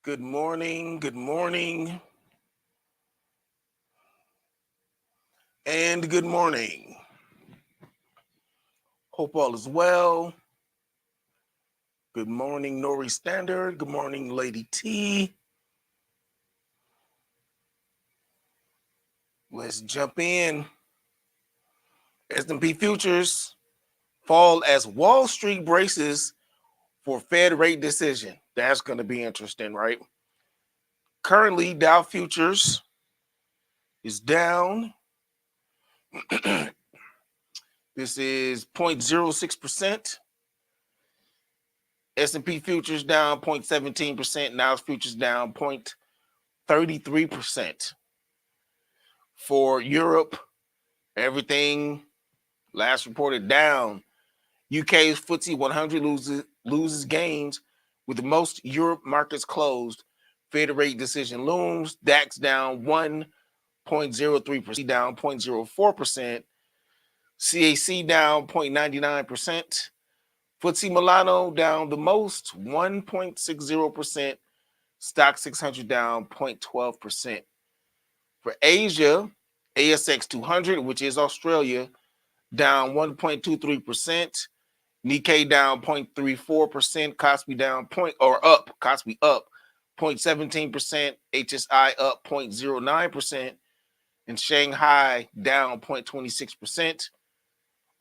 Good morning, and good morning. Hope all is well. Good morning, Nori Standard. Good morning, Lady T. Let's jump in. S&P futures fall as Wall Street braces for Fed rate decision. That's going to be interesting, right? Currently, Dow futures is down. This is 0.06%. S&P futures down 0.17%. Now's futures down 0.33%. For Europe, everything last reported down. UK's FTSE 100 loses gains with the most Europe markets closed. Fed rate decision looms. DAX down 1.03%, down 0.04%. CAC down 0.99%. FTSE Milano down the most, 1.60%. Stock 600 down 0.12%. For Asia, ASX 200, which is Australia, down 1.23%. Nikkei down 0.34%. Kospi down Kospi up 0.17%. HSI up 0.09%. And Shanghai down 0.26%.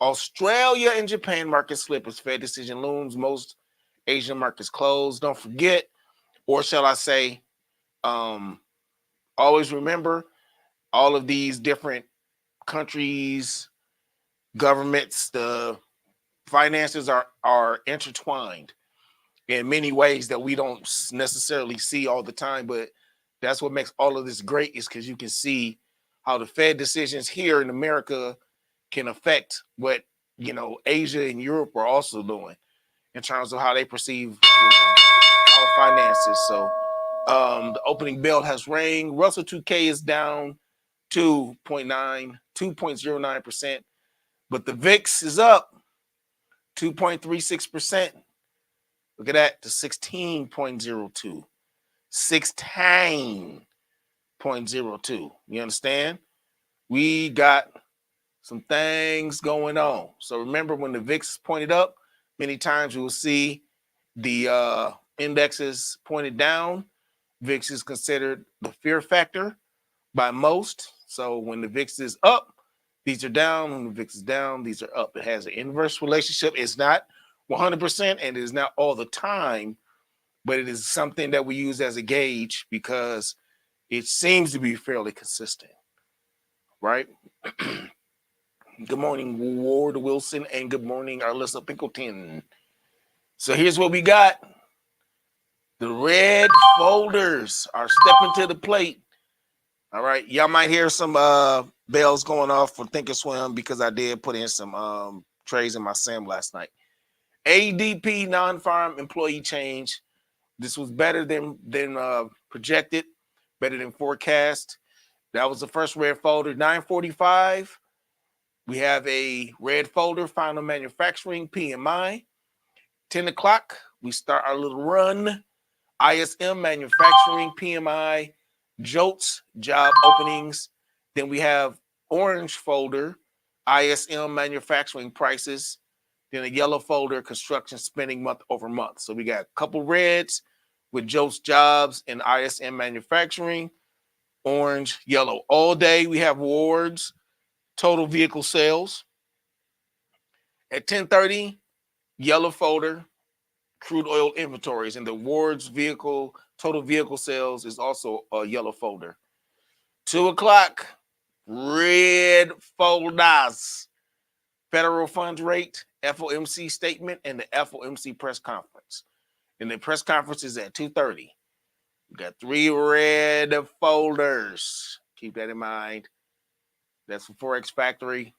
Australia and Japan market slip as Fed decision looms. Most Asian markets closed. Don't forget, or shall I say, always remember, all of these different countries, governments, the finances are intertwined in many ways that we don't necessarily see all the time. But that's what makes all of this great, is because you can see how the Fed decisions here in America can affect what Asia and Europe are also doing in terms of how they perceive our finances. So the opening bell has rang. Russell 2K is down 2.09%, but the VIX is up 2.36%. Look at that, to 16.02. 16.02. You understand? We got some things going on. So remember, when the VIX is pointed up, many times you will see the indexes pointed down. VIX is considered the fear factor by most. So when the VIX is up, these are down. When the VIX is down, these are up. It has an inverse relationship. It's not 100%, and it is not all the time, but it is something that we use as a gauge because it seems to be fairly consistent, right? Good morning, Ward Wilson, and good morning, Arlissa Pinkleton. So here's what we got. The red folders are stepping to the plate. All right, y'all might hear some bells going off for Thinkorswim because I did put in some trades in my sim last night. ADP non-farm employee change. This was better than projected, better than forecast. That was the first red folder. 9:45. We have a red folder, final manufacturing PMI. 10 o'clock, we start our little run. ISM manufacturing PMI, JOLTS job openings. Then we have orange folder, ISM manufacturing prices. Then a yellow folder, construction spending month over month. So we got a couple reds with JOLTS jobs and ISM manufacturing. Orange, yellow. All day we have awards. Total vehicle sales. At 10:30, yellow folder, crude oil inventories, and the awards total vehicle sales is also a yellow folder. 2 o'clock, red folders, federal funds rate, FOMC statement, and the FOMC press conference. And the press conference is at 2:30. We got 3 red folders. Keep that in mind. That's for Forex Factory.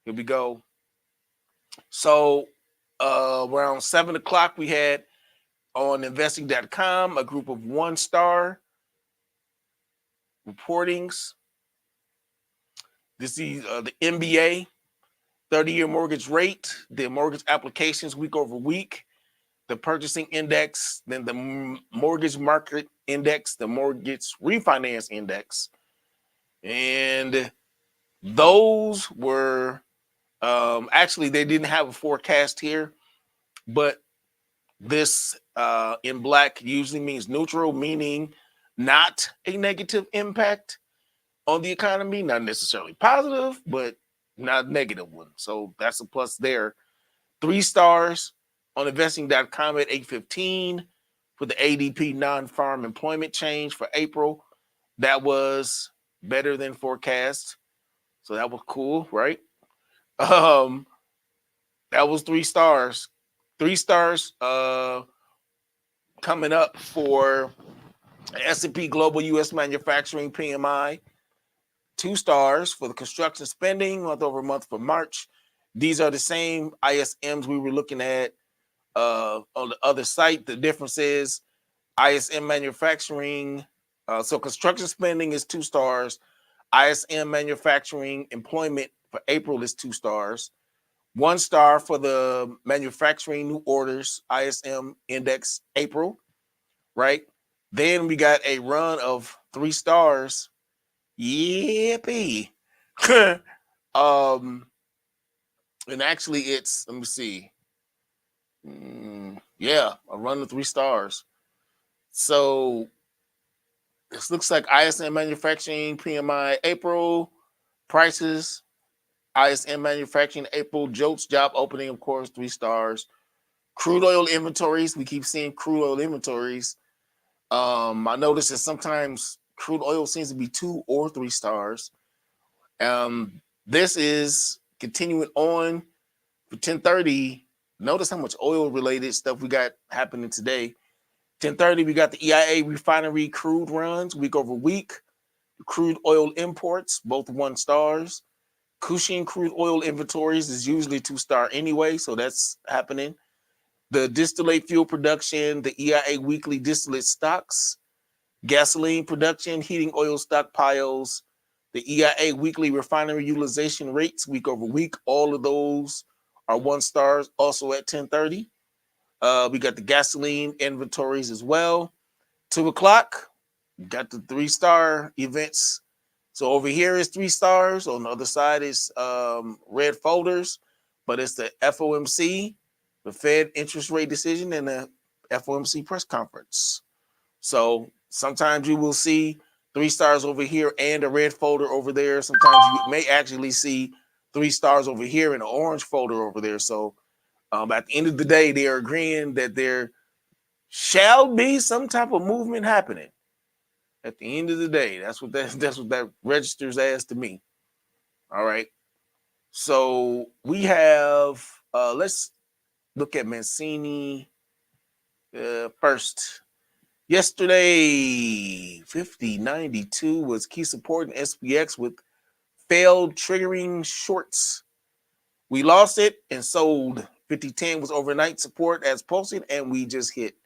Here we go. So around 7 o'clock, we had on investing.com a group of 1-star reportings. This is the MBA 30-year mortgage rate, the mortgage applications week over week, the purchasing index, then the mortgage market index, the mortgage refinance index. And those were actually, they didn't have a forecast here, but this in black usually means neutral, meaning not a negative impact on the economy, not necessarily positive, but not a negative one. So that's a plus there. 3 stars on investing.com at 8:15 for the ADP non-farm employment change for April. That was better than forecast. So that was cool, right? That was 3 stars. 3 stars coming up for S&P Global US Manufacturing PMI. 2 stars for the construction spending month over month for March. These are the same ISMs we were looking at on the other site. The difference is ISM manufacturing. So construction spending is 2 stars. ISM manufacturing employment for April is 2 stars. 1 star for the manufacturing new orders ISM index April, right? Then we got a run of 3 stars. Yippee. And actually it's, let me see. Yeah, a run of 3 stars. So this looks like ISM manufacturing PMI April prices, ISM manufacturing April jolts job opening, of course, 3 stars. Crude oil inventories, we keep seeing crude oil inventories. I noticed that sometimes crude oil seems to be 2 or 3 stars. This is continuing on for 10:30. Notice how much oil related stuff we got happening today. 10:30, we got the EIA refinery crude runs week over week. Crude oil imports, both 1 stars. Cushing crude oil inventories is usually 2 star anyway, so that's happening. The distillate fuel production, the EIA weekly distillate stocks, gasoline production, heating oil stockpiles, the EIA weekly refinery utilization rates week over week. All of those are 1 stars also at 10:30. We got the gasoline inventories as well. 2 o'clock, got the 3 star events. So over here is 3 stars. On the other side is red folders, but it's the FOMC, the Fed interest rate decision, and the FOMC press conference. So sometimes you will see 3 stars over here and a red folder over there. Sometimes you may actually see 3 stars over here and an orange folder over there. So at the end of the day, they are agreeing that there shall be some type of movement happening. At the end of the day, that's what that registers as to me. All right. So we have let's look at Mancini first. Yesterday, 50.92 was key support in SPX with failed triggering shorts. We lost it and sold. 50.10 was overnight support as posted, and we just hit.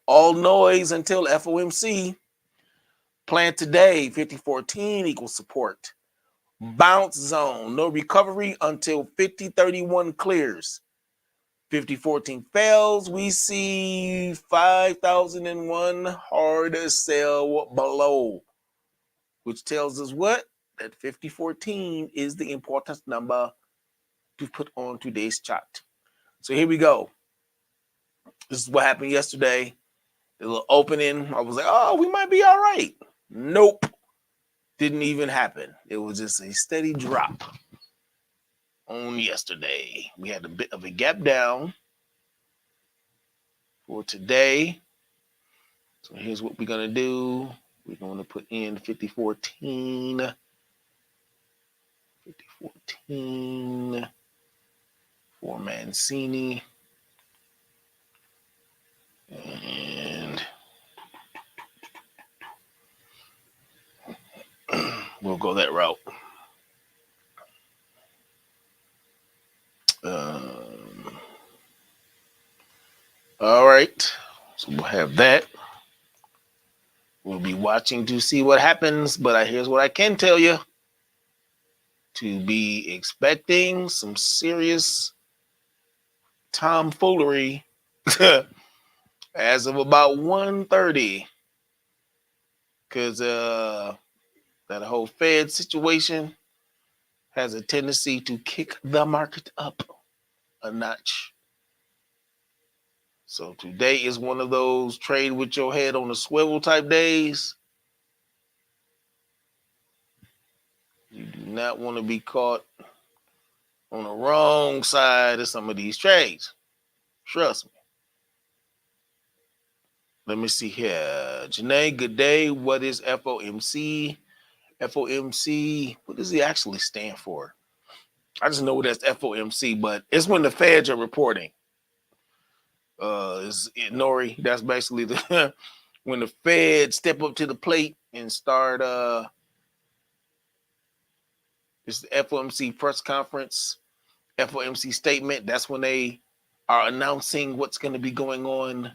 All noise until FOMC. Plan today, 54.10 equals support. Bounce zone, no recovery until 50.31 clears. 50.14 fails, we see 5,001 hard sell below, which tells us what? That 50.14 is the important number to put on today's chart. So here we go. This is what happened yesterday. The little opening, I was like, oh, we might be all right. Nope. Didn't even happen. It was just a steady drop on yesterday. We had a bit of a gap down for today. So here's what we're going to do. We're going to put in 50.14. 50.14 for Mancini. And we'll go that route. All right. So we'll have that. We'll be watching to see what happens. But here's what I can tell you. To be expecting some serious tomfoolery as of about 1:30, because that whole Fed situation has a tendency to kick the market up a notch. So today is one of those trade with your head on a swivel type days. You do not want to be caught on the wrong side of some of these trades. Trust me. Let me see here. Janae, good day. What is FOMC? FOMC, what does it actually stand for? I just know that's FOMC, but it's when the feds are reporting. Nori, that's basically the when the feds step up to the plate and start it's the FOMC press conference, FOMC statement. That's when they are announcing what's going to be going on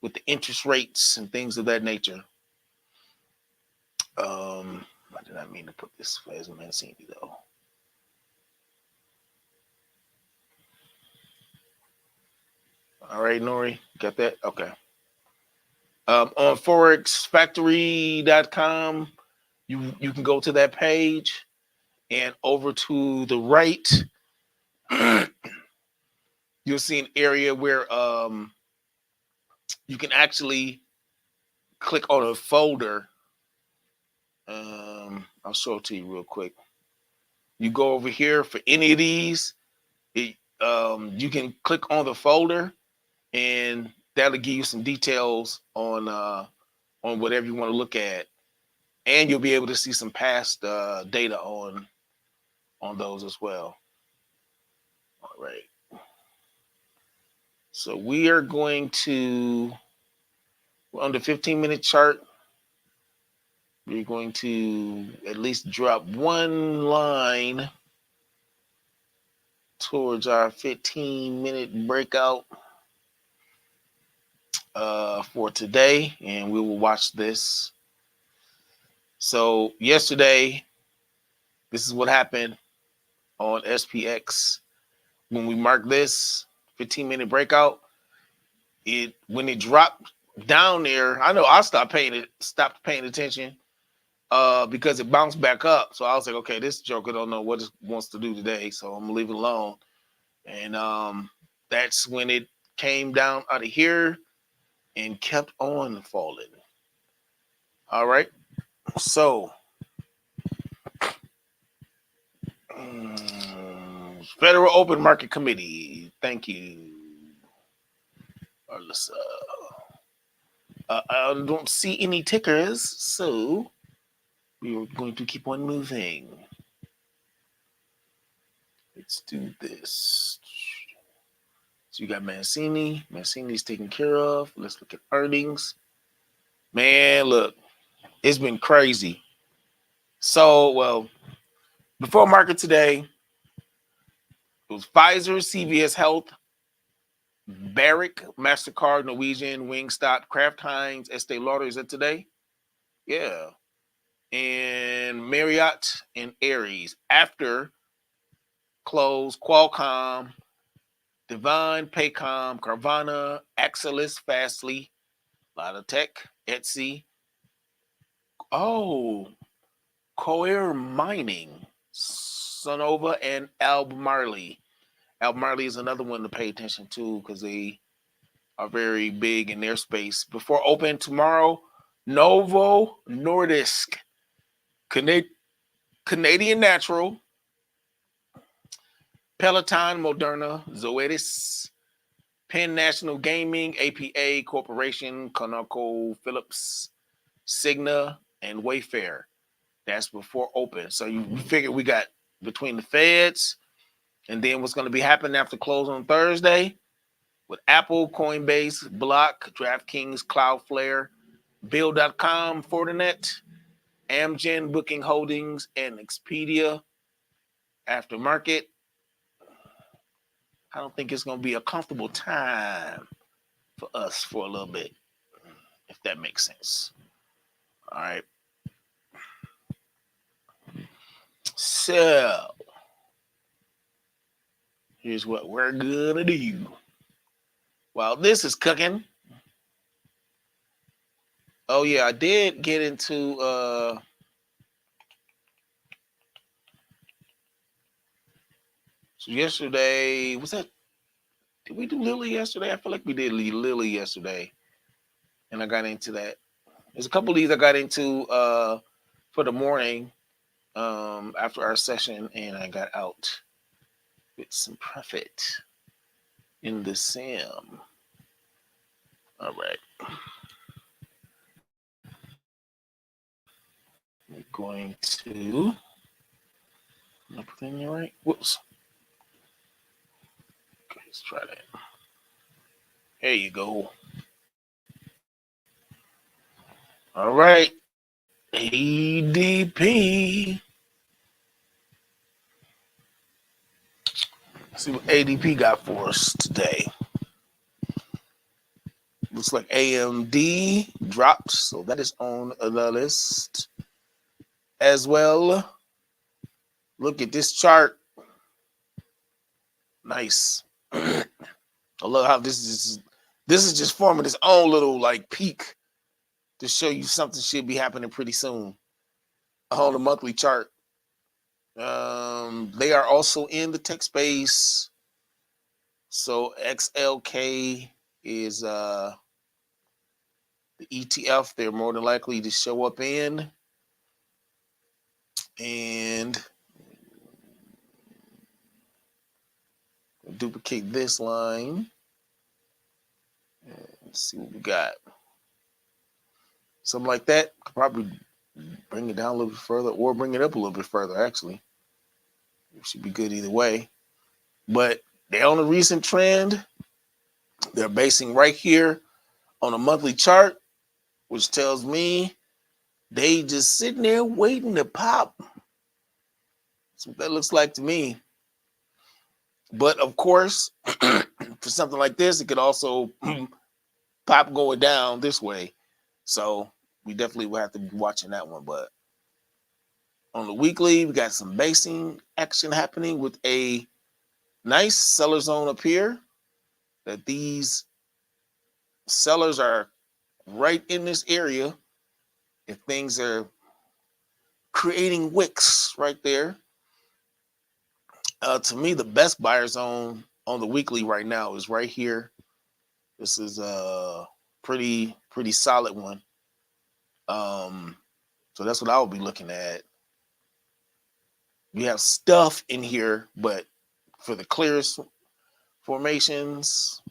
with the interest rates and things of that nature. I did not mean to put this as Mancini though. All right, Nori, got that? Okay. On forexfactory.com, you can go to that page, and over to the right, you'll see an area where you can actually click on a folder. I'll show it to you real quick. You go over here for any of these, you can click on the folder, and that'll give you some details on whatever you want to look at, and you'll be able to see some past data on those as well. All right. So we are going to, on the 15-minute chart, we're going to at least drop one line towards our 15-minute breakout for today, and we will watch this. So yesterday, this is what happened on SPX. When we marked this 15-minute breakout, when it dropped down there, I know I stopped paying attention because it bounced back up. So I was like, okay, this joker don't know what it wants to do today, so I'm gonna leave it alone. And that's when it came down out of here and kept on falling. All right. So Federal Open Market Committee. Thank you, Alyssa. I don't see any tickers, so we are going to keep on moving. Let's do this. So you got Mancini. Mancini's taken care of. Let's look at earnings. Man, look, it's been crazy. So, well, before market today, it was Pfizer, CVS Health, Barrick, MasterCard, Norwegian, Wingstop, Kraft Heinz, Estee Lauder. Is that today? Yeah. And Marriott and Aries. After close, Qualcomm, Divine, Paycom, Carvana, Axelis, Fastly, a lot of tech, Etsy. Oh, Coir Mining, Sonova, and Albemarle. Albemarle is another one to pay attention to because they are very big in their space. Before open tomorrow, Novo Nordisk, Canadian Natural, Peloton, Moderna, Zoetis, Penn National Gaming, APA Corporation, ConocoPhillips, Cigna, and Wayfair. That's before open. So you figure we got between the Feds and then what's going to be happening after close on Thursday with Apple, Coinbase, Block, DraftKings, Cloudflare, Bill.com, Fortinet, Amgen, Booking Holdings, and Expedia. After market, I don't think it's going to be a comfortable time for us for a little bit, if that makes sense. All right. So, here's what we're going to do. While this is cooking, Oh yeah, I did get into so yesterday. Was that, did we do Lily yesterday? I feel like we did Lily yesterday. And I got into that. There's a couple of these I got into for the morning after our session, and I got out with some profit in the sim. All right. We're going to, am I putting it right? Whoops. Okay, let's try that. There you go. All right. ADP. Let's see what ADP got for us today. Looks like AMD dropped, so that is on the list as well. Look at this chart. Nice. I love how this is just forming its own little like peak to show you something should be happening pretty soon on the monthly chart. They are also in the tech space. So XLK is the ETF they're more than likely to show up in. And duplicate this line. Let's see what we got. Something like that. Could probably bring it down a little bit further or bring it up a little bit further, actually. It should be good either way. But they're on a recent trend. They're basing right here on a monthly chart, which tells me they just sitting there waiting to pop. That's what that looks like to me. But of course, for something like this, it could also pop going down this way. So we definitely will have to be watching that one. But on the weekly, we got some basing action happening with a nice seller zone up here. That these sellers are right in this area. If things are creating wicks right there. To me, the best buyer zone on the weekly right now is right here. This is a pretty solid one. So that's what I'll be looking at. We have stuff in here, but for the clearest formations,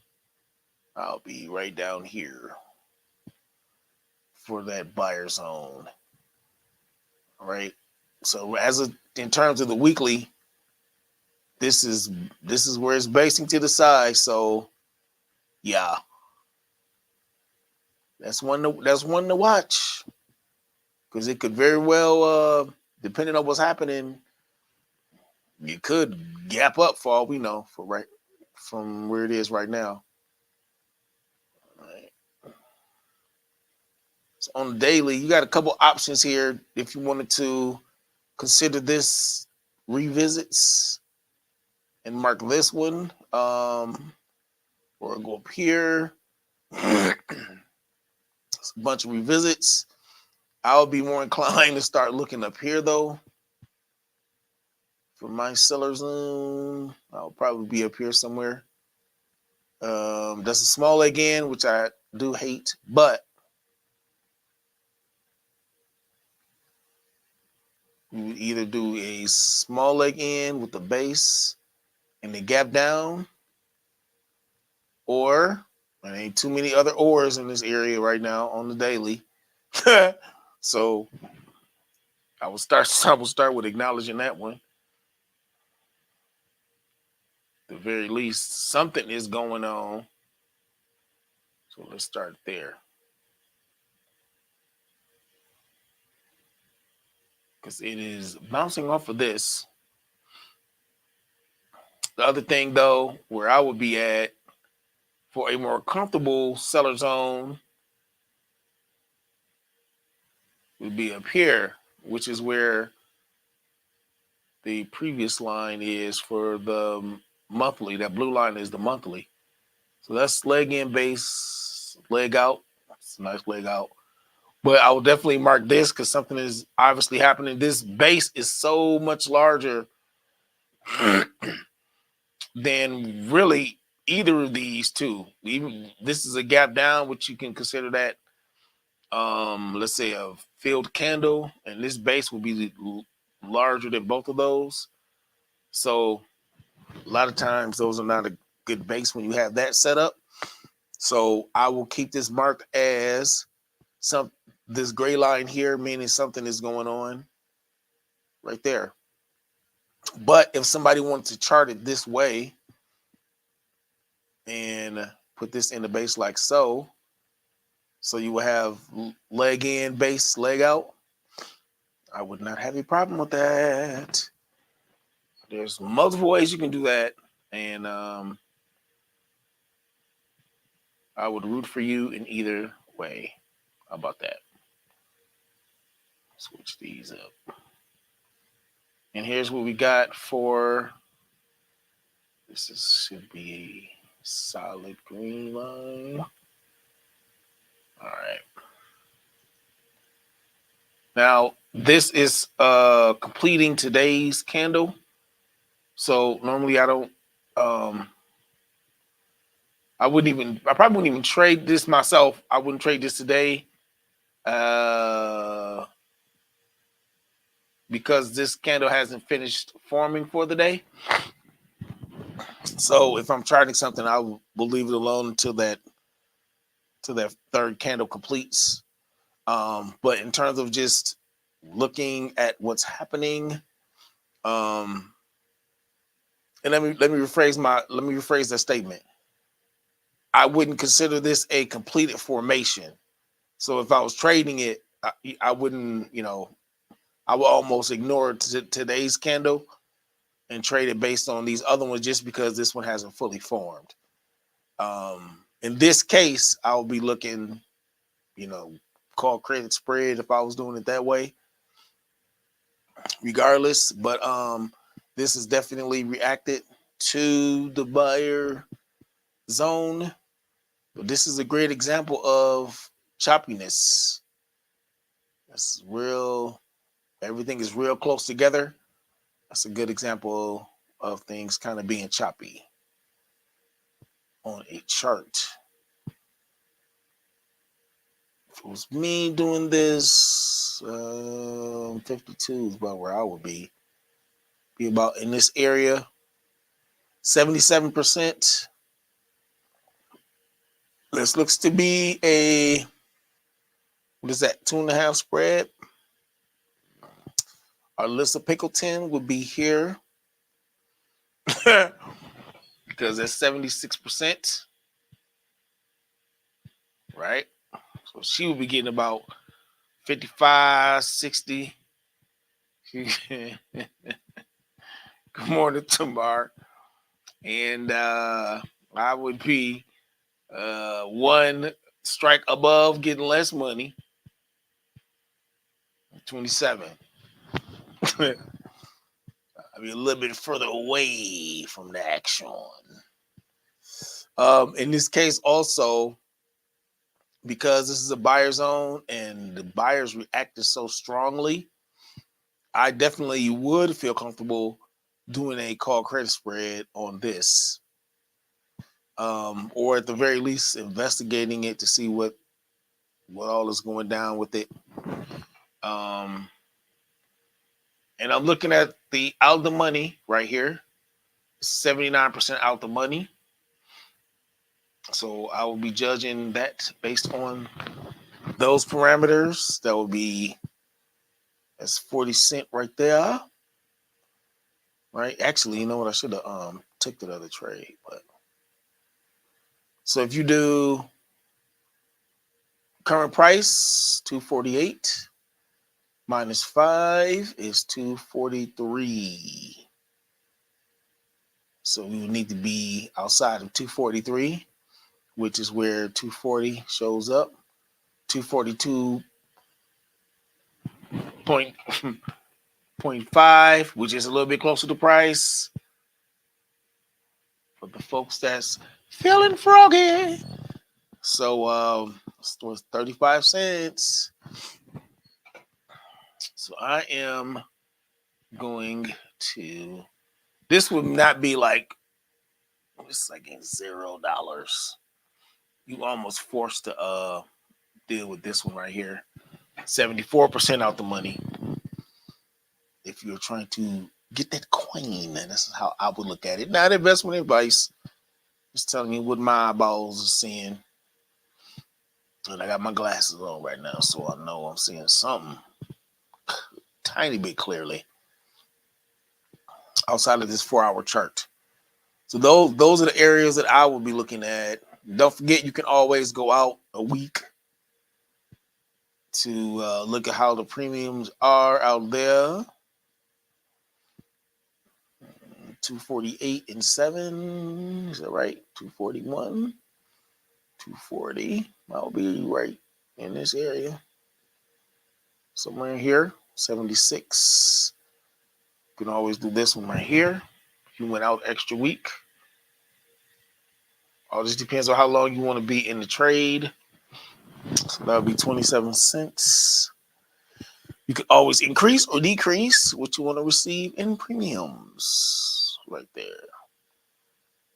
I'll be right down here for that buyer zone. All right. So in terms of the weekly, this is where it's basing to the side. So yeah, that's one to watch, because it could very well, depending on what's happening, you could gap up for all we know from where it is right now. All right. So on the daily, you got a couple options here if you wanted to consider this revisits and mark this one, or go up here. It's a bunch of revisits. I'll be more inclined to start looking up here though. For my seller zone, I'll probably be up here somewhere. That's a small again, which I do hate, but we would either do a small leg in with the base and the gap down, or there ain't too many other ors in this area right now on the daily. So I will start with acknowledging that one. At the very least, something is going on. So let's start there. Because it is bouncing off of this. The other thing, though, where I would be at for a more comfortable seller zone would be up here, which is where the previous line is for the monthly. That blue line is the monthly. So that's leg in, base, leg out. That's a nice leg out. But I will definitely mark this because something is obviously happening. This base is so much larger than really either of these two. Even this is a gap down, which you can consider that let's say a filled candle, and this base will be larger than both of those. So a lot of times those are not a good base when you have that set up. So I will keep this marked as this gray line here, meaning something is going on right there. But if somebody wants to chart it this way and put this in the base like so, so you will have leg in, base, leg out, I would not have a problem with that. There's multiple ways you can do that, and I would root for you in either way. How about that? Switch these up. And here's what we got for this should be a solid green line. All right. Now this is completing today's candle. So normally I don't I probably wouldn't even trade this myself. I wouldn't trade this today. Because this candle hasn't finished forming for the day. So if I'm charting something, I will leave it alone until that third candle completes. But in terms of just looking at what's happening, and let me rephrase that statement. I wouldn't consider this a completed formation. So if I was trading it, I wouldn't, I would almost ignore today's candle and trade it based on these other ones just because this one hasn't fully formed. In this case, I'll be looking, call credit spread if I was doing it that way, regardless. But this is definitely reacted to the buyer zone. But this is a great example of choppiness. That's real. Everything is real close together. That's a good example of things kind of being choppy on a chart. If it was me doing this, 52 is about where I would be. Be about in this area. 77%. This looks to be what is that, 2.5 spread? Our Alyssa Pickleton would be here because that's 76%, right? So she would be getting about 55, 60. Good morning, Tamar. And I would be one strike above, getting less money. 27. I'd be a little bit further away from the action. In this case, also, because this is a buyer zone and the buyers reacted so strongly, I definitely would feel comfortable doing a call credit spread on this. Or at the very least, investigating it to see what all is going down with it. And I'm looking at the out the money right here, 79% out the money. So I will be judging that based on those parameters. That will be, that's 40 cents right there. Right? Actually, you know what? I should have took the other trade, but so if you do current price 248 minus 5 is 243. So we would need to be outside of 243, which is where 240 shows up. 242.5, which is a little bit closer to price. For the folks that's feeling froggy. So was 35 cents. So I am going to, this would not be like, it's like $0. You almost forced to deal with this one right here. 74% out the money. If you're trying to get that coin, and this is how I would look at it. Not investment advice. Just telling you what my eyeballs are seeing. And I got my glasses on right now, so I know I'm seeing something tiny bit clearly outside of this 4-hour chart. So those are the areas that I will be looking at. Don't forget, you can always go out a week to look at how the premiums are out there. 248 and 7. Is that right? 241, 240. I'll be right in this area. Somewhere in here. 76. You can always do this one right here. If you went out extra week. All this depends on how long you want to be in the trade. So that'll be 27 cents. You can always increase or decrease what you want to receive in premiums right there.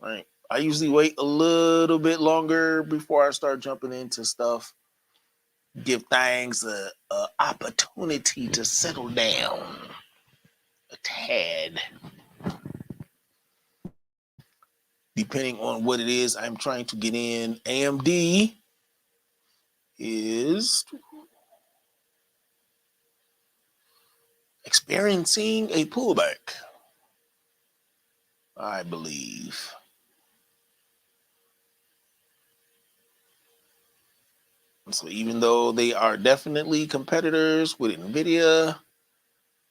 Right. I usually wait a little bit longer before I start jumping into stuff. Give things a opportunity to settle down a tad. Depending on what it is I'm trying to get in. AMD is experiencing a pullback, I believe. So even though they are definitely competitors with NVIDIA,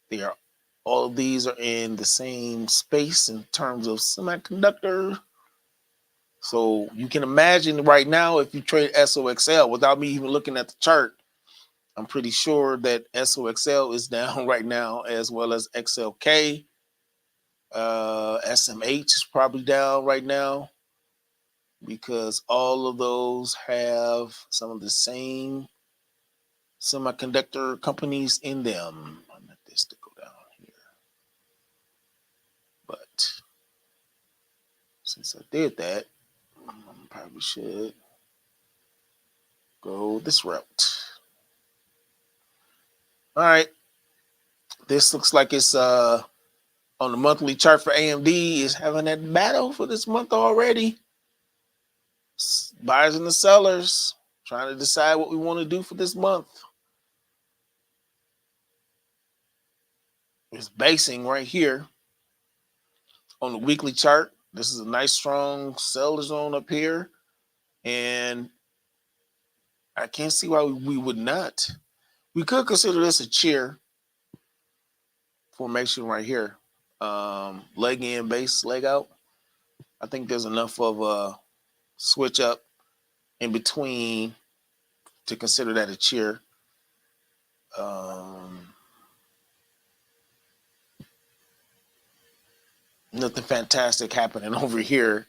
they are, all of these are in the same space in terms of semiconductor. So you can imagine right now, if you trade SOXL without me even looking at the chart, I'm pretty sure that SOXL is down right now, as well as XLK. SMH is probably down right now because all of those have some of the same semiconductor companies in them. I meant this to go down here, but since I did that, I probably should go this route. All right, this looks like it's on the monthly chart for AMD is having that battle for this month already. Buyers and the sellers trying to decide what we want to do for this month. It's basing right here on the weekly chart. This is a nice strong seller zone up here, and I can't see why we would not. We could consider this a cheer formation right here. Leg in, base, leg out. I think there's enough of a switch up in between to consider that a cheer. Nothing fantastic happening over here.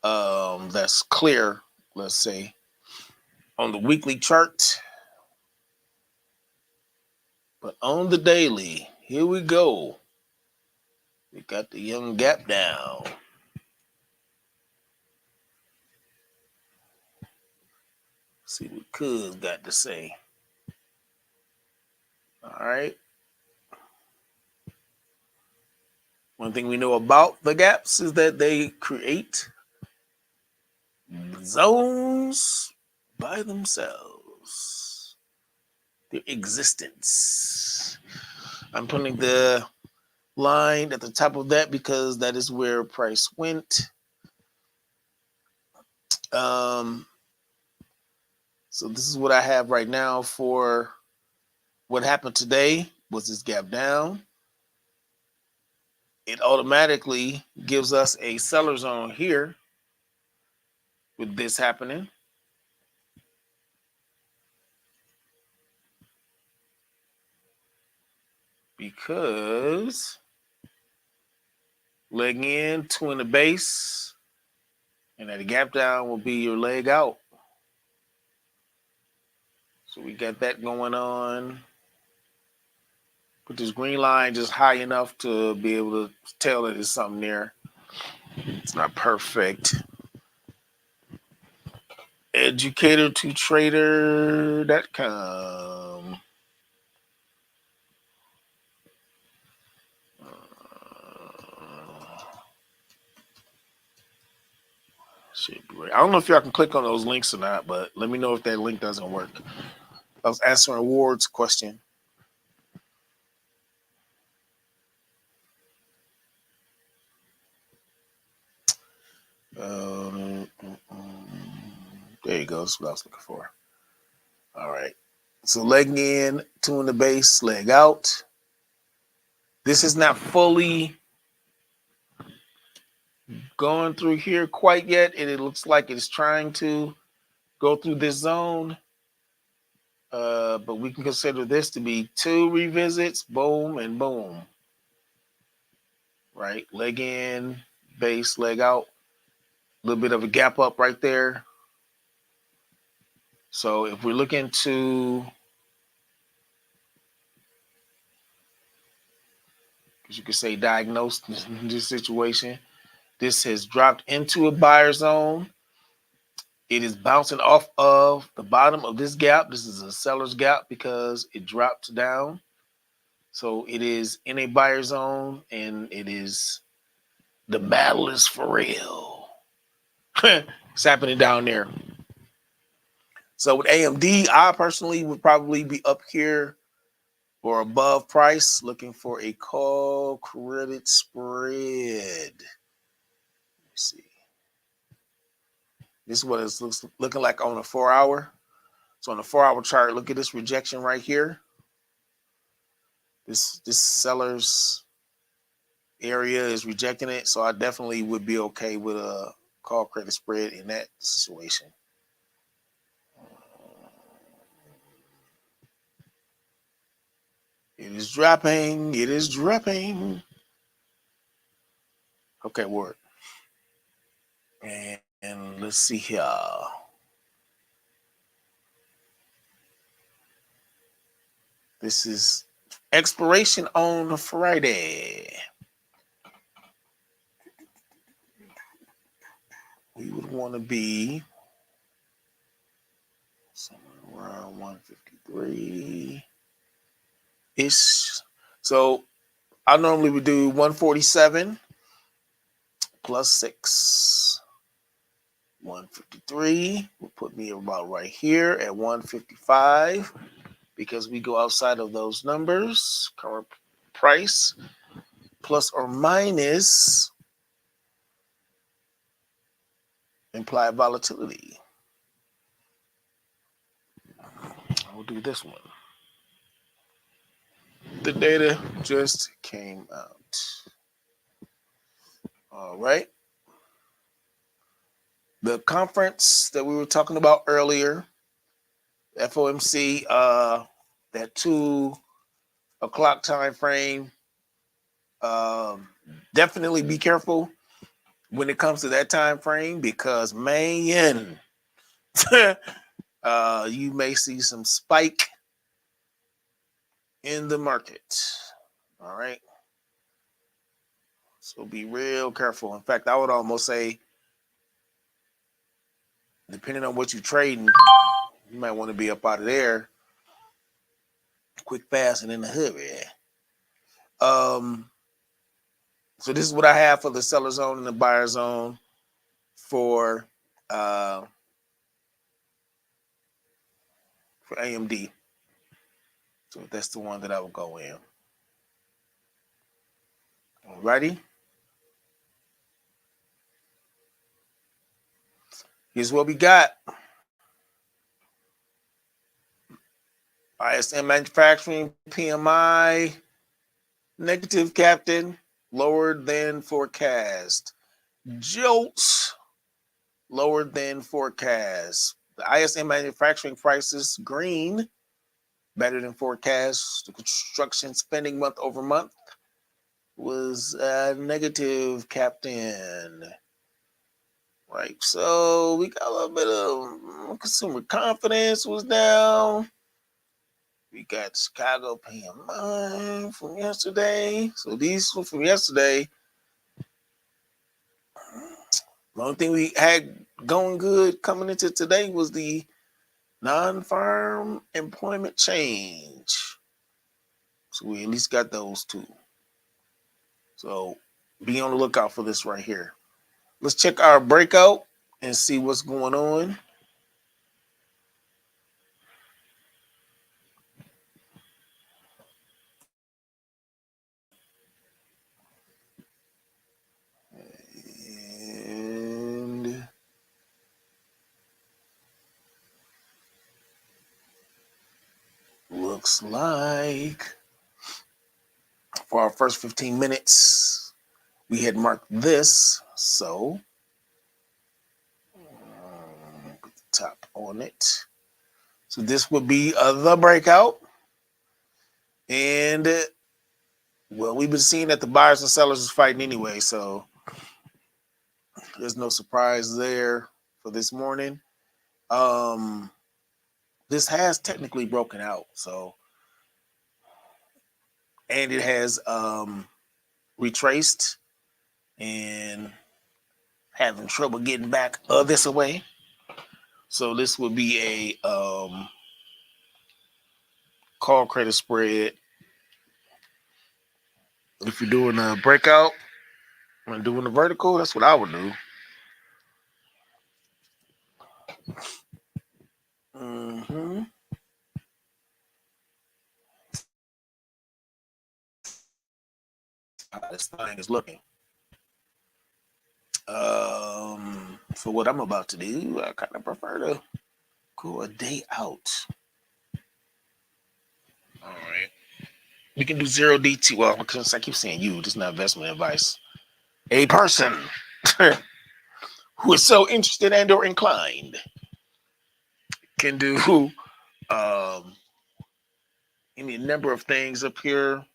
That's clear, let's say. On the weekly chart. But on the daily, here we go. We got the young gap down. See what Cuz got to say. All right. One thing we know about the gaps is that they create zones by themselves. Their existence. I'm putting the line at the top of that because that is where price went. So this is what I have right now for what happened today. Was this gap down? It automatically gives us a seller zone here with this happening. Because leg in, two in the base, and that gap down will be your leg out. So we got that going on. Put this green line just high enough to be able to tell that there's something there. It's not perfect. Educator2trader.com. Should be right. I don't know if y'all can click on those links or not, but let me know if that link doesn't work. I was answering Ward's question. There you go. That's what I was looking for. All right. So legging in, tune the base, leg out. This is not fully going through here quite yet, and it looks like it's trying to go through this zone. But we can consider this to be 2 revisits, boom and boom. Right? Leg in, base, leg out. A little bit of a gap up right there. So if we're looking to, as you could say, diagnose this situation, this has dropped into a buyer zone. It is bouncing off of the bottom of this gap. This is a seller's gap because it dropped down. So it is in a buyer zone, and it is, the battle is for real. It's happening down there. So with AMD, I personally would probably be up here or above price, looking for a call credit spread. Let's see. This is what it looks looking like on a 4-hour. So on the 4-hour chart, look at this rejection right here. This seller's area is rejecting it, so I definitely would be okay with a call credit spread in that situation. It is dropping. It is dropping. Okay, word. And let's see here. This is expiration on Friday. We would want to be somewhere around 153-ish. So I normally would do 147 plus 6. 153 will put me about right here at 155 because we go outside of those numbers. Current price plus or minus implied volatility. I'll do this one. The data just came out. All right. The conference that we were talking about earlier, FOMC, that 2 o'clock time frame. Definitely be careful when it comes to that time frame because, man, you may see some spike in the market. All right. So be real careful. In fact, I would almost say, depending on what you're trading, you might want to be up out of there quick, fast, and in a hurry. So this is what I have for the seller zone and the buyer zone for AMD. So that's the one that I will go in. Alrighty. Here's what we got. ISM manufacturing PMI negative, captain, lower than forecast. Jolts, lower than forecast. The ISM manufacturing prices green, better than forecast. The construction spending month over month was negative, captain. Right, so we got a little bit of consumer confidence was down. We got Chicago paying mine from yesterday. So these were from yesterday. The only thing we had going good coming into today was the non-farm employment change. So we at least got those two. So be on the lookout for this right here. Let's check our breakout and see what's going on. And looks like for our first 15 minutes, we had marked this. So put the top on it. So this would be the breakout. And well, we've been seeing that the buyers and sellers is fighting anyway. So there's no surprise there for this morning. This has technically broken out. So, and it has retraced and having trouble getting back this away. So this would be a call credit spread. If you're doing a breakout and doing the vertical, that's what I would do. Mm-hmm. How this thing is looking. For what I'm about to do, I kind of prefer to go a day out. All right. We can do 0DT. Well, because I keep saying you, this is not investment advice. A person who is so interested and or inclined can do any number of things up here.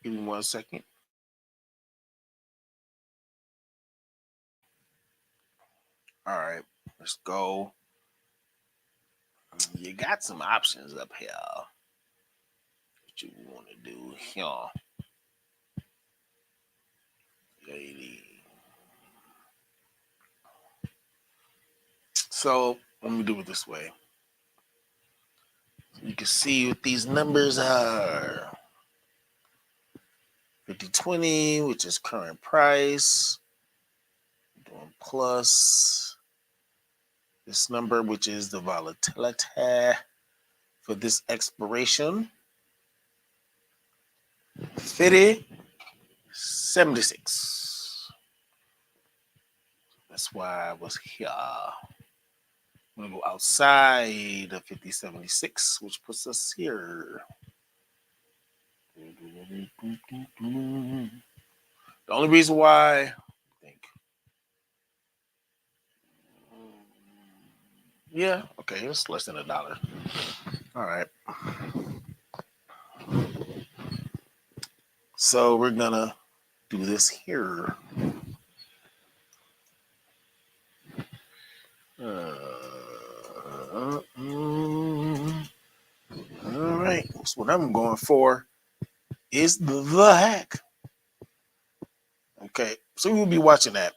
Give me 1 second. All right, let's go. You got some options up here. What you want to do here? 80. So let me do it this way. You can see what these numbers are. 5020, which is current price. Doing plus this number, which is the volatility for this expiration. 5076. That's why I was here. I'm gonna go outside of 5076, which puts us here. The only reason why I think, yeah, okay, it's less than $1. All right. So we're gonna do this here. All right. So what I'm going for is the hack. Okay. So we'll be watching that.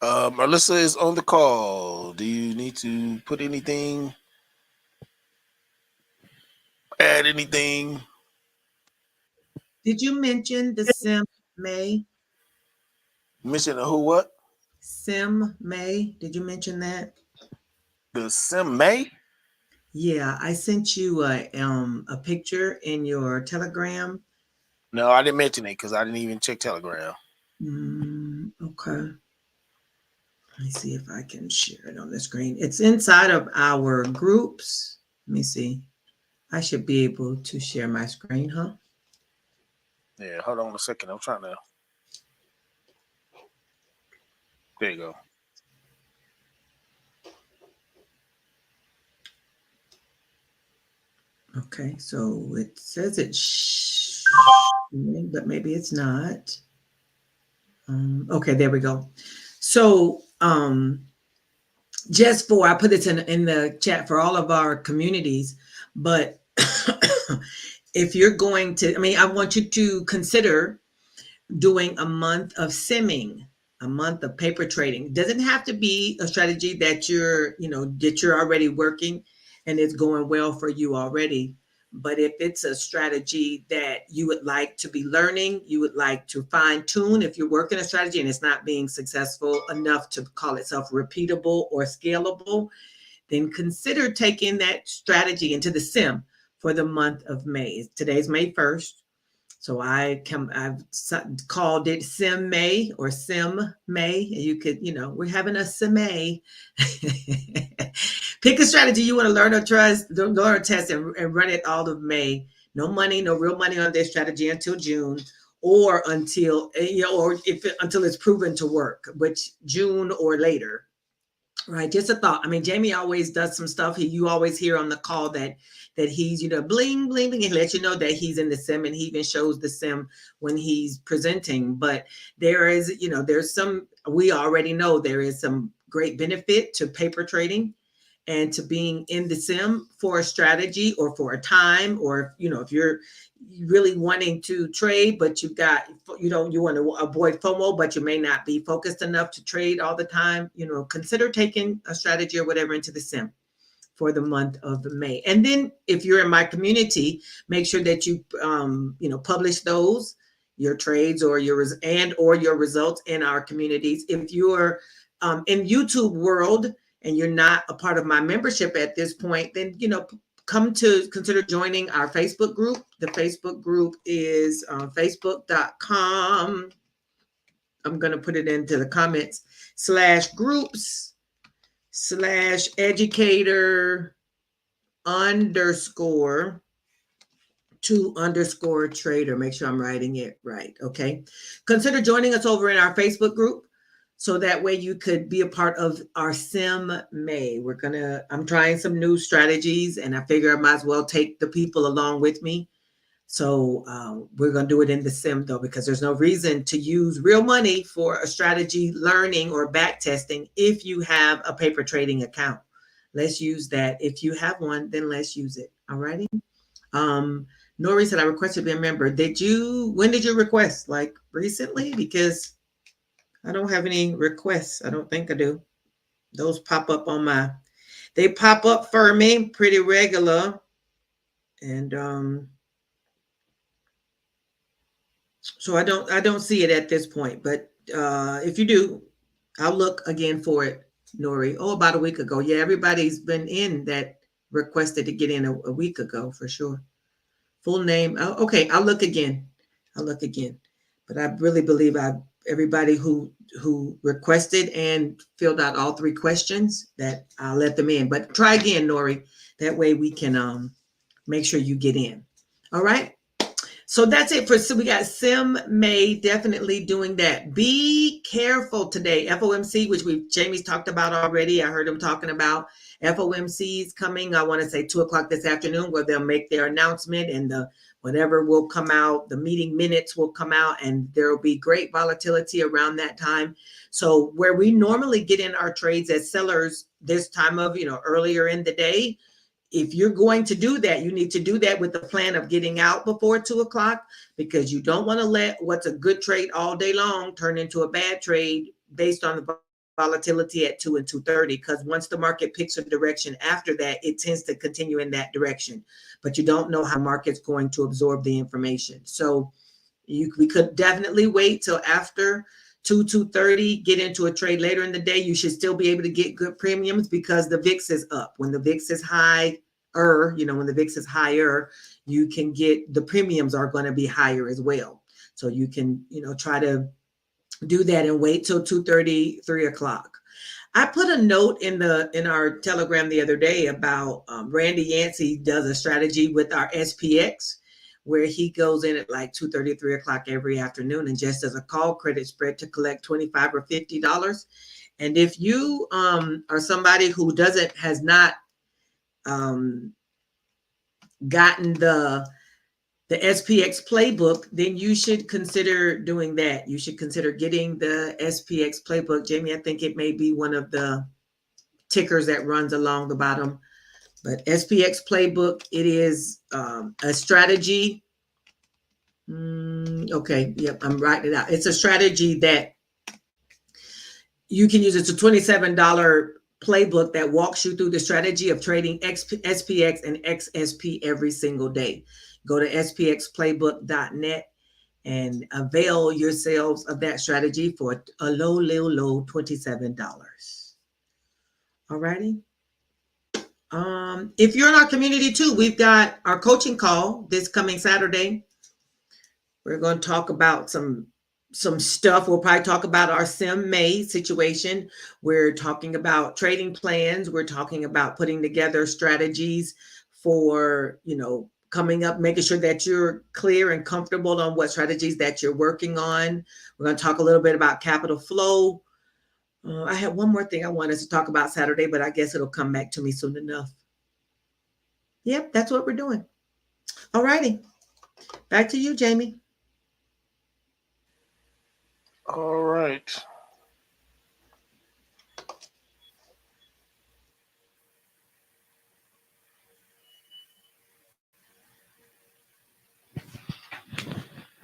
Alyssa is on the call. Do you need to put anything? Add anything? Did you mention the Sim May? Mention who what? Sim May. Did you mention that? The Sim May? Yeah, I sent you a picture in your Telegram. No, I didn't mention it because I didn't even check Telegram. Okay. Let me see if I can share it on the screen. It's inside of our groups. Let me see. I should be able to share my screen, huh? Yeah, hold on a second. I'm trying to. There you go. Okay, so it says it's but maybe it's not. Okay, there we go. So just for, I put this in the chat for all of our communities, but if you're going to, I mean, I want you to consider doing a month of simming, a month of paper trading. It doesn't have to be a strategy that you're already working and it's going well for you already. But if it's a strategy that you would like to be learning, you would like to fine tune, if you're working a strategy and it's not being successful enough to call itself repeatable or scalable, then consider taking that strategy into the sim for the month of May. Today's May 1st. So I've called it Sim May or Sim May. You could, we're having a Sim May. Pick a strategy you want to learn or learn or test and run it all of May. No money, no real money on this strategy until June, or until until it's proven to work, which June or later. Right, just a thought. I mean, Jamie always does some stuff. You always hear on the call that he's bling bling bling, and let you know that he's in the sim, and he even shows the sim when he's presenting. But there is, there's some, we already know there is some great benefit to paper trading and to being in the sim for a strategy or for a time, or if you're really wanting to trade but you want to avoid FOMO, but you may not be focused enough to trade all the time, consider taking a strategy or whatever into the sim for the month of May. And then if you're in my community, make sure that you publish those, your trades or your results in our communities. If you're in YouTube world and you're not a part of my membership at this point, then consider joining our Facebook group. The Facebook group is facebook.com. I'm going to put it into the comments, /groups/educator _2_trader. Make sure I'm writing it right. Okay. Consider joining us over in our Facebook group, so that way you could be a part of our Sim May. I'm trying some new strategies, and I figure I might as well take the people along with me. So we're going to do it in the sim, though, because there's no reason to use real money for a strategy learning or back testing if you have a paper trading account. Let's use that. If you have one, then let's use it. All righty. Nori said, I requested to be a member. When did you request? Like recently? Because I don't have any requests. I don't think I do. Those pop up they pop up for me pretty regular. And so I don't see it at this point. But if you do, I'll look again for it, Nori. Oh, about a week ago. Yeah, everybody's been in that requested to get in a week ago for sure. Full name. Oh, okay, I'll look again. But I really believe everybody who requested and filled out all 3 questions, that I'll let them in. But try again, Nori. That way we can make sure you get in. All right. So that's it so we got Sim May, definitely doing that. Be careful today. FOMC, which Jamie's talked about already. I heard him talking about FOMC's coming. I want to say 2:00 this afternoon, where they'll make their announcement, and whatever will come out, the meeting minutes will come out, and there will be great volatility around that time. So where we normally get in our trades as sellers this time of, earlier in the day, if you're going to do that, you need to do that with the plan of getting out before 2:00, because you don't want to let what's a good trade all day long turn into a bad trade based on the volatility at 2 and 2:30. Because once the market picks a direction after that, it tends to continue in that direction. But you don't know how the market's going to absorb the information. So we could definitely wait till after 2:30, get into a trade later in the day. You should still be able to get good premiums because the VIX is up. When the VIX is higher, you can get, the premiums are going to be higher as well. So you can, try to do that and wait till 2:30, 3:00. I put a note in our Telegram the other day about Randy Yancey does a strategy with our SPX, where he goes in at like 2:30, 3:00 every afternoon and just does a call credit spread to collect $25 or $50. And if you are somebody who has not gotten the the SPX playbook, then you should consider doing that. You should consider getting the SPX playbook. Jamie, I think it may be one of the tickers that runs along the bottom. But SPX playbook, it is a strategy. Okay, yep, I'm writing it out. It's a strategy that you can use. It's a $27 playbook that walks you through the strategy of trading SPX and XSP every single day. Go to spxplaybook.net and avail yourselves of that strategy for a low $27. All righty. If you're in our community too, we've got our coaching call this coming Saturday. We're going to talk about some stuff. We'll probably talk about our Sim May situation. We're talking about trading plans. We're talking about putting together strategies for, coming up, making sure that you're clear and comfortable on what strategies that you're working on. We're going to talk a little bit about capital flow. I have one more thing I wanted to talk about Saturday, but I guess it'll come back to me soon enough. Yep, that's what we're doing. All righty. Back to you, Jamie. All right.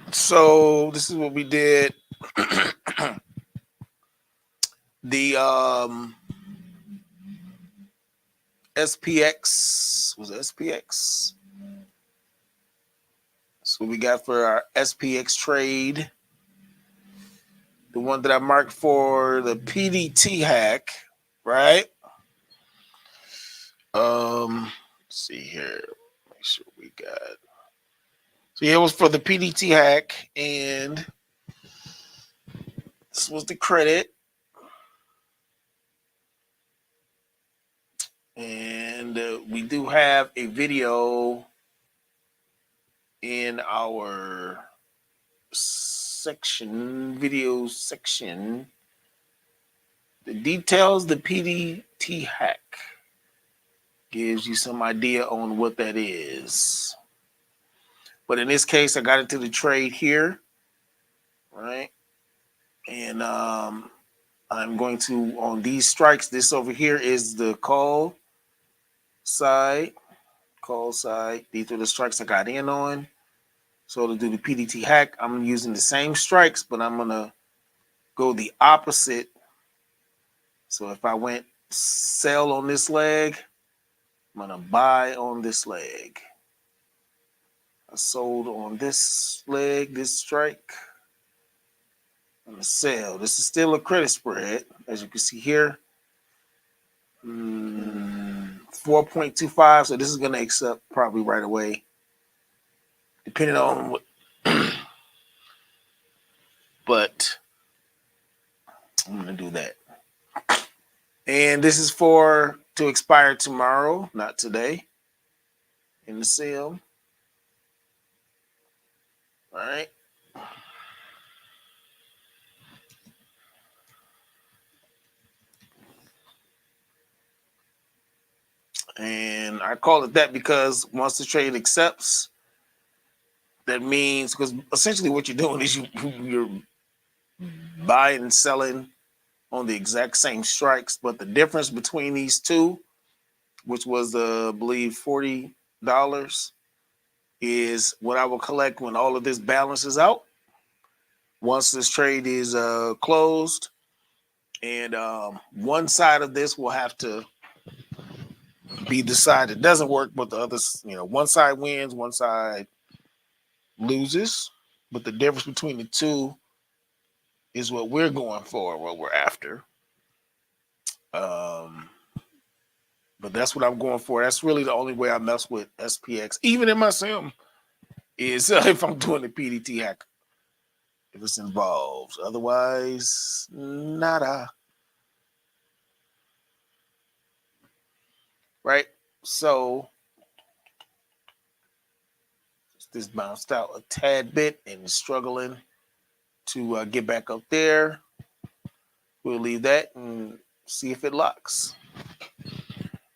So this is what we did. The SPX was it SPX. So we got for our SPX trade. The one that I marked for the PDT hack, right? Let's see here. Make sure we got. So yeah, it was for the PDT hack, and this was the credit. And we do have a video in our video section. The details, the PDT hack gives you some idea on what that is. But in this case, I got into the trade here, right? And I'm going to, on these strikes, this over here is the call side. These are the strikes I got in on. So to do the PDT hack, I'm using the same strikes, but I'm going to go the opposite. So if I went sell on this leg, I'm going to buy on this leg. I sold on this leg, this strike. I'm going to sell. This is still a credit spread, as you can see here. 4.25. So this is going to accept probably right away, depending on what. But I'm going to do that. And this is to expire tomorrow, not today, in the sale. All right. And I call it that because once the trade accepts, that means, because essentially what you're doing is you're buying and selling on the exact same strikes, but the difference between these two, which was I believe $40, is what I will collect when all of this balances out. Once this trade is closed, and one side of this will have to be the side that doesn't work, but the others, one side wins, one side loses. But the difference between the two is what we're going for, what we're after. But that's what I'm going for. That's really the only way I mess with SPX, even in my sim, is if I'm doing the PDT hack, if it's involved. Otherwise, nada. Right? So this bounced out a tad bit and is struggling to get back up there. We'll leave that and see if it locks.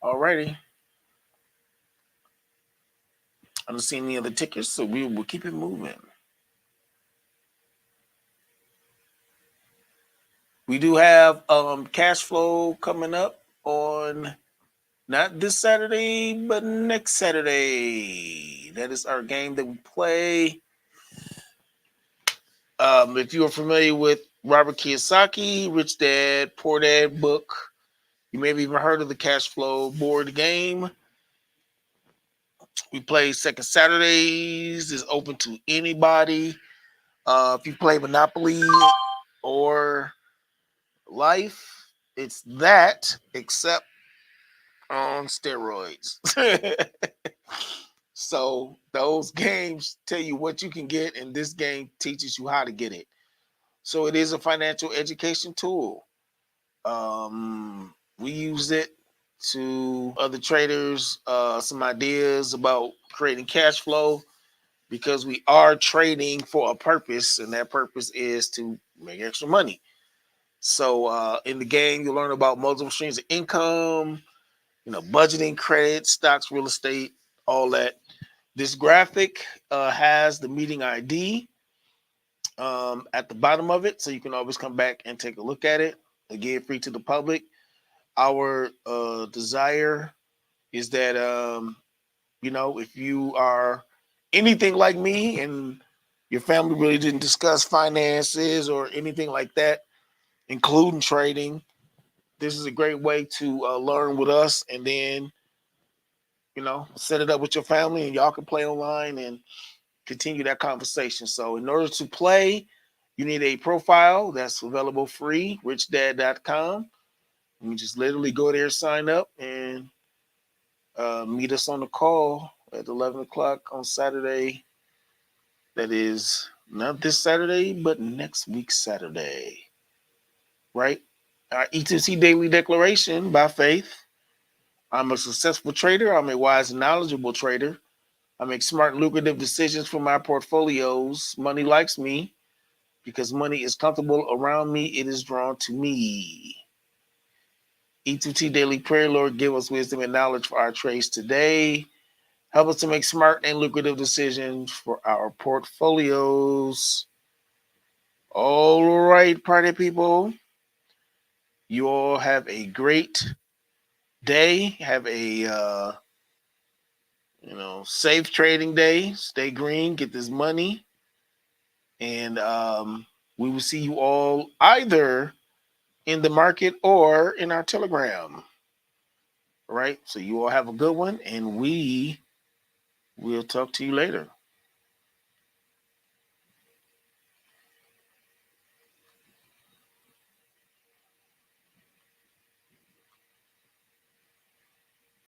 Alrighty. I don't see any other tickers, so we will keep it moving. We do have cash flow coming up on not this Saturday, but next Saturday. That is our game that we play. If you are familiar with Robert Kiyosaki, Rich Dad, Poor Dad book, you may have even heard of the cash flow board game. We play second Saturdays. It's open to anybody. If you play Monopoly or Life, it's that, except on steroids. So those games tell you what you can get, and this game teaches you how to get it. So it is a financial education tool. We use it to other traders some ideas about creating cash flow, because we are trading for a purpose, and that purpose is to make extra money. So in the game, you'll learn about multiple streams of income, budgeting, credit, stocks, real estate, all that. This graphic has the meeting ID at the bottom of it, so you can always come back and take a look at it. Again, free to the public. Our desire is that, if you are anything like me and your family really didn't discuss finances or anything like that, including trading, this is a great way to learn with us, and then, set it up with your family, and y'all can play online and continue that conversation. So in order to play, you need a profile that's available free, richdad.com. You just literally go there, sign up, and meet us on the call at 11 o'clock on Saturday. That is not this Saturday, but next week Saturday. Right? Our E2C Daily Declaration by Faith. I'm a successful trader. I'm a wise and knowledgeable trader. I make smart, lucrative decisions for my portfolios. Money likes me because money is comfortable around me. It is drawn to me. E2T Daily Prayer, Lord, give us wisdom and knowledge for our trades today. Help us to make smart and lucrative decisions for our portfolios. All right, party people. You all have a great day. Have a safe trading day. Stay green. Get this money. And we will see you all either in the market or in our Telegram. All right. So you all have a good one, and we will talk to you later.